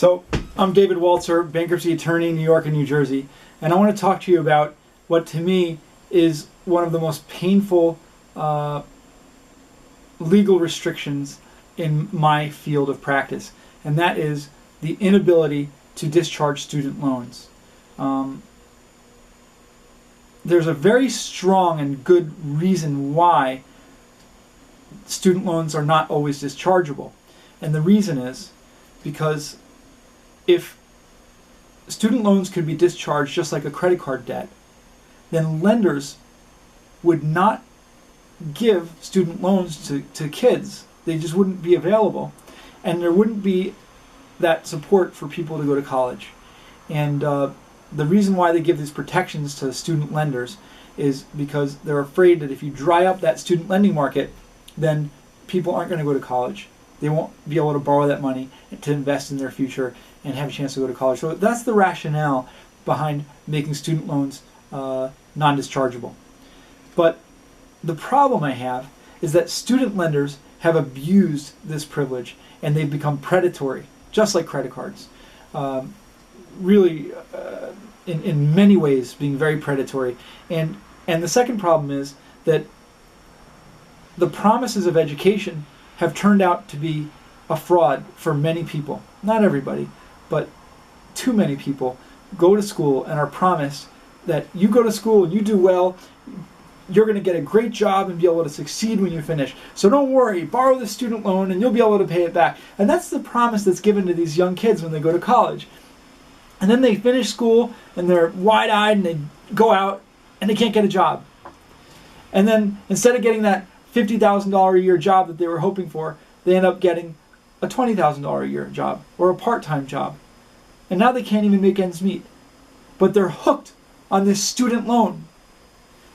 So, I'm David Waltzer, bankruptcy attorney in New York and New Jersey, and I want to talk to you about what to me is one of the most painful legal restrictions in my field of practice, and that is the inability to discharge student loans. There's a very strong and good reason why student loans are not always dischargeable, and the reason is because if student loans could be discharged just like a credit card debt, then lenders would not give student loans to kids. They just wouldn't be available, and there wouldn't be that support for people to go to college. And the reason why they give these protections to student lenders is because they're afraid that if you dry up that student lending market, then people aren't going to go to college. They won't be able to borrow that money to invest in their future and have a chance to go to college. So that's the rationale behind making student loans non-dischargeable. But the problem I have is that student lenders have abused this privilege, and they've become predatory, just like credit cards. Really, in many ways, being very predatory. And the second problem is that the promises of education have turned out to be a fraud for many people. Not everybody, but too many people go to school and are promised that you go to school and you do well, you're going to get a great job and be able to succeed when you finish. So don't worry, borrow the student loan and you'll be able to pay it back. And that's the promise that's given to these young kids when they go to college. And then they finish school and they're wide-eyed and they go out and they can't get a job. And then instead of getting that $50,000 a year job that they were hoping for, they end up getting a $20,000 a year job or a part-time job. And now they can't even make ends meet. But they're hooked on this student loan.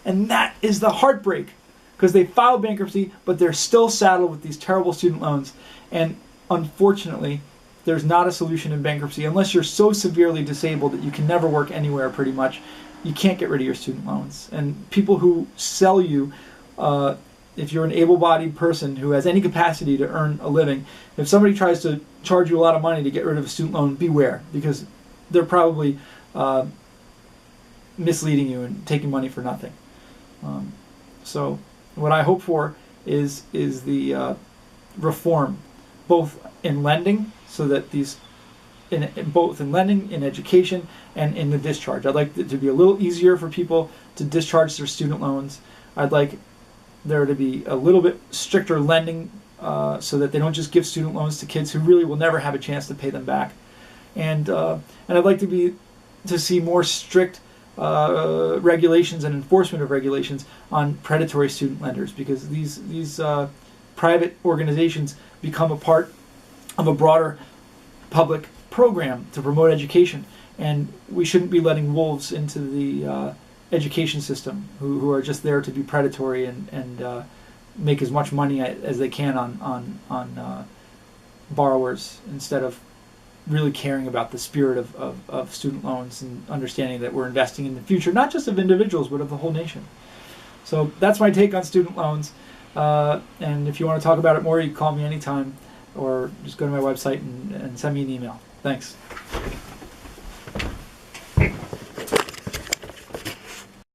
And that is the heartbreak, because they filed bankruptcy, but they're still saddled with these terrible student loans. And unfortunately, there's not a solution in bankruptcy unless you're so severely disabled that you can never work anywhere pretty much. You can't get rid of your student loans. And people who sell you, if you're an able-bodied person who has any capacity to earn a living, if somebody tries to charge you a lot of money to get rid of a student loan, beware, because they're probably misleading you and taking money for nothing. So what I hope for is the reform, both in lending, so that both in lending, in education, and in the discharge. I'd like it to be a little easier for people to discharge their student loans. I'd like there to be a little bit stricter lending so that they don't just give student loans to kids who really will never have a chance to pay them back. And I'd like to see more strict regulations and enforcement of regulations on predatory student lenders, because these private organizations become a part of a broader public program to promote education, and we shouldn't be letting wolves into the education system who are just there to be predatory and make as much money as they can on borrowers, instead of really caring about the spirit of student loans and understanding that we're investing in the future, not just of individuals, but of the whole nation. So that's my take on student loans. And if you want to talk about it more, you can call me anytime, or just go to my website and send me an email. Thanks.